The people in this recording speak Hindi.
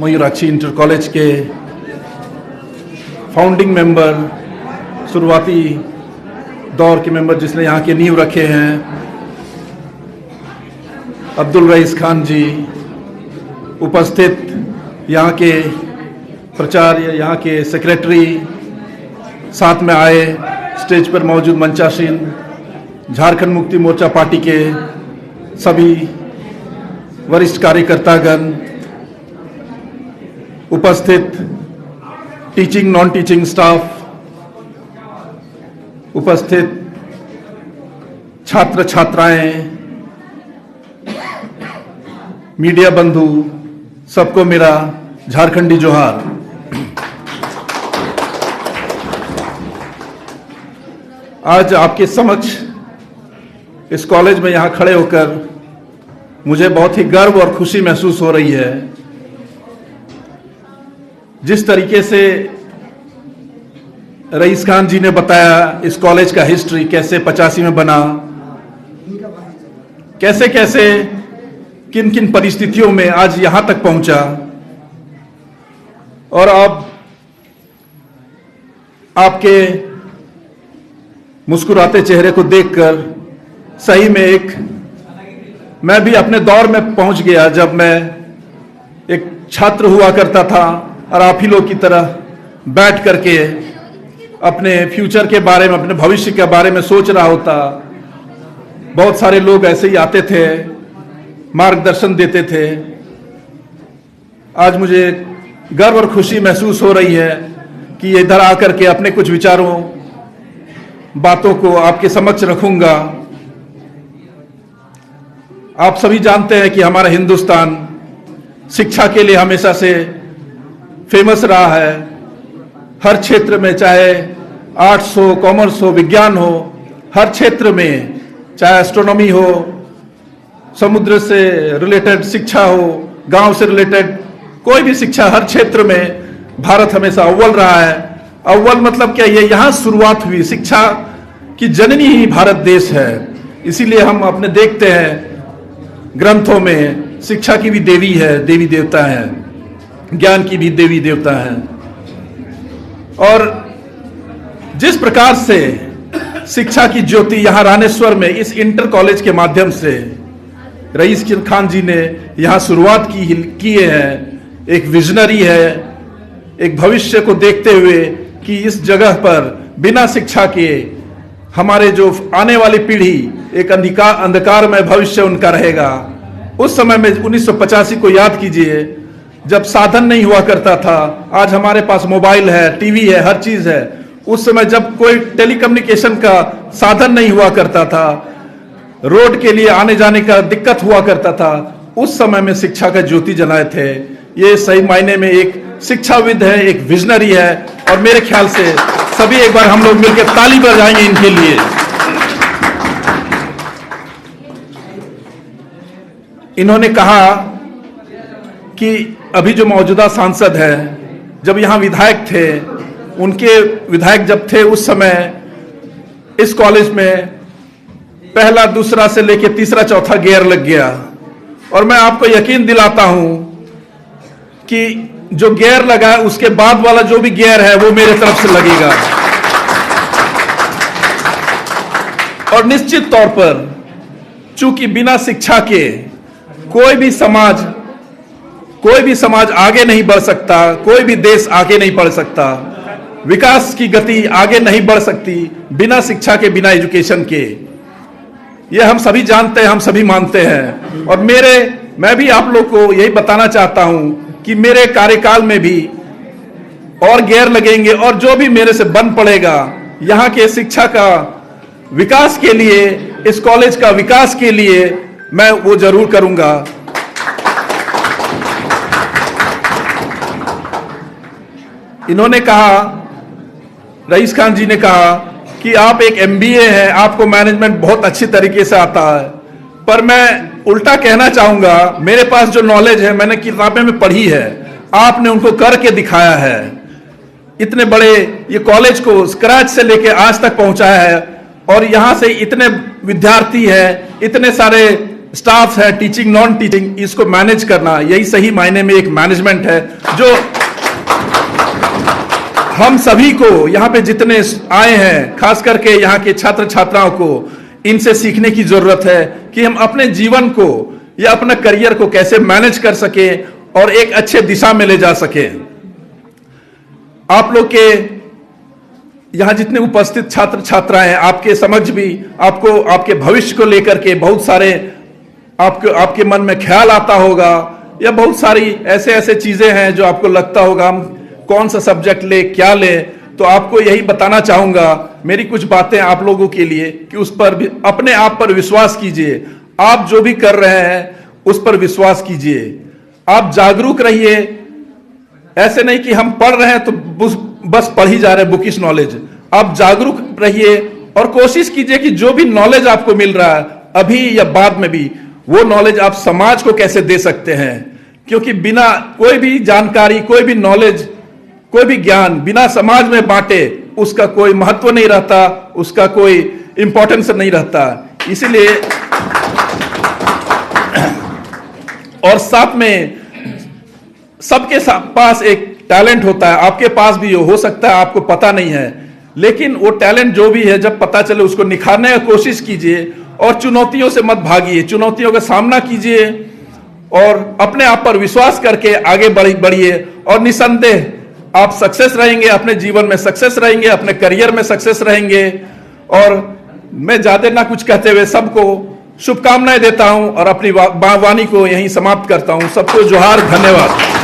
मयूराक्षी इंटर कॉलेज के फाउंडिंग मेंबर, शुरुआती दौर के मेंबर जिसने यहाँ के नींव रखे हैं, अब्दुल रईस खान जी, उपस्थित यहाँ के प्राचार्य, यहाँ के सेक्रेटरी, साथ में आए स्टेज पर मौजूद मंचासीन झारखंड मुक्ति मोर्चा पार्टी के सभी वरिष्ठ कार्यकर्तागण, उपस्थित टीचिंग नॉन टीचिंग स्टाफ, उपस्थित छात्र छात्राएं, मीडिया बंधु, सबको मेरा झारखंडी जोहार। आज आपके समक्ष इस कॉलेज में यहाँ खड़े होकर मुझे बहुत ही गर्व और खुशी महसूस हो रही है। जिस तरीके से रईस खान जी ने बताया इस कॉलेज का हिस्ट्री, कैसे 85 में बना, कैसे कैसे किन किन परिस्थितियों में आज यहां तक पहुंचा, और अब आपके मुस्कुराते चेहरे को देखकर सही में मैं भी अपने दौर में पहुंच गया जब मैं एक छात्र हुआ करता था और आप ही लोग की तरह बैठ करके अपने फ्यूचर के बारे में, अपने भविष्य के बारे में सोच रहा होता। बहुत सारे लोग ऐसे ही आते थे, मार्गदर्शन देते थे। आज मुझे गर्व और खुशी महसूस हो रही है कि इधर आकर के अपने कुछ विचारों, बातों को आपके समक्ष रखूंगा। आप सभी जानते हैं कि हमारा हिंदुस्तान शिक्षा के लिए हमेशा से फेमस रहा है। हर क्षेत्र में, चाहे आर्ट्स हो, कॉमर्स हो, विज्ञान हो, हर क्षेत्र में, चाहे एस्ट्रोनॉमी हो, समुद्र से रिलेटेड शिक्षा हो, गांव से रिलेटेड कोई भी शिक्षा, हर क्षेत्र में भारत हमेशा अव्वल रहा है। अव्वल मतलब क्या, ये यहां शुरुआत हुई। शिक्षा की जननी ही भारत देश है। इसीलिए हम अपने देखते हैं ग्रंथों में शिक्षा की भी देवी है, देवी देवता है, ज्ञान की भी देवी देवता है। और जिस प्रकार से शिक्षा की ज्योति यहां रानेश्वर में इस इंटर कॉलेज के माध्यम से रईस खान जी ने यहां शुरुआत किए हैं, एक विजनरी है, एक भविष्य को देखते हुए कि इस जगह पर बिना शिक्षा के हमारे जो आने वाली पीढ़ी एक अंधकारमय भविष्य उनका रहेगा। उस समय में 1985 को याद कीजिए, जब साधन नहीं हुआ करता था। आज हमारे पास मोबाइल है, टीवी है, हर चीज है। उस समय जब कोई टेलीकम्युनिकेशन का साधन नहीं हुआ करता था, रोड के लिए आने जाने का दिक्कत हुआ करता था, उस समय में शिक्षा का ज्योति जलाए थे। ये सही मायने में एक शिक्षाविद है, एक विजनरी है। और मेरे ख्याल से सभी एक बार हम लोग मिलकर ताली बजाएंगे इनके लिए। इन्होंने कहा कि अभी जो मौजूदा सांसद है, जब यहां विधायक थे, उनके विधायक जब थे उस समय इस कॉलेज में पहला, दूसरा से लेकर तीसरा, चौथा गियर लग गया। और मैं आपको यकीन दिलाता हूं कि जो गियर लगा है उसके बाद वाला जो भी गियर है वो मेरे तरफ से लगेगा। और निश्चित तौर पर चूंकि बिना शिक्षा के कोई भी समाज आगे नहीं बढ़ सकता, कोई भी देश आगे नहीं बढ़ सकता, विकास की गति आगे नहीं बढ़ सकती बिना शिक्षा के, बिना एजुकेशन के। ये हम सभी जानते हैं, हम सभी मानते हैं। और मैं भी आप लोग को यही बताना चाहता हूं कि मेरे कार्यकाल में भी और गियर लगेंगे, और जो भी मेरे से बन पड़ेगा यहाँ के शिक्षा का विकास के लिए, इस कॉलेज का विकास के लिए मैं वो जरूर करूंगा। इन्होंने कहा, रईस खान जी ने कहा कि आप एक MBA हैं, आपको मैनेजमेंट बहुत अच्छी तरीके से आता है। पर मैं उल्टा कहना चाहूंगा, मेरे पास जो नॉलेज है मैंने किताबें में पढ़ी है, आपने उनको करके दिखाया है। इतने बड़े ये कॉलेज को स्क्रैच से लेके आज तक पहुंचाया है, और यहां से इतने विद्यार्थी हैं, इतने सारे स्टाफ है, टीचिंग नॉन टीचिंग, इसको मैनेज करना, यही सही मायने में एक मैनेजमेंट है जो हम सभी को यहाँ पे जितने आए हैं, खास करके यहाँ के छात्र छात्राओं को इनसे सीखने की जरूरत है कि हम अपने जीवन को या अपना करियर को कैसे मैनेज कर सके और एक अच्छे दिशा में ले जा सके। आप लोग के यहाँ जितने उपस्थित छात्र छात्राएं हैं, आपके समझ भी आपको आपके भविष्य को लेकर के बहुत सारे आपके मन में ख्याल आता होगा, या बहुत सारी ऐसे ऐसे चीजें हैं जो आपको लगता होगा हम कौन सा सब्जेक्ट ले, क्या ले। तो आपको यही बताना चाहूंगा, मेरी कुछ बातें आप लोगों के लिए कि उस पर भी अपने आप पर विश्वास कीजिए। आप जो भी कर रहे हैं उस पर विश्वास कीजिए। आप जागरूक रहिए। ऐसे नहीं कि हम पढ़ रहे हैं तो बस पढ़ ही जा रहे हैं बुकिश नॉलेज। आप जागरूक रहिए और कोशिश कीजिए कि जो भी नॉलेज आपको मिल रहा है अभी या बाद में भी, वो नॉलेज आप समाज को कैसे दे सकते हैं। क्योंकि बिना कोई भी जानकारी, कोई भी नॉलेज, कोई भी ज्ञान बिना समाज में बांटे उसका कोई महत्व नहीं रहता, उसका कोई इंपॉर्टेंस नहीं रहता। इसीलिए और साथ में सबके पास एक टैलेंट होता है, आपके पास भी हो सकता है आपको पता नहीं है, लेकिन वो टैलेंट जो भी है जब पता चले उसको निखारने की कोशिश कीजिए और चुनौतियों से मत भागिए, चुनौतियों का सामना कीजिए और अपने आप पर विश्वास करके आगे बढ़िए और निसंदेह आप सक्सेस रहेंगे, अपने जीवन में सक्सेस रहेंगे, अपने करियर में सक्सेस रहेंगे। और मैं ज्यादा ना कुछ कहते हुए सबको शुभकामनाएं देता हूं और अपनी वाणी को यहीं समाप्त करता हूं। सबको जोहार, धन्यवाद।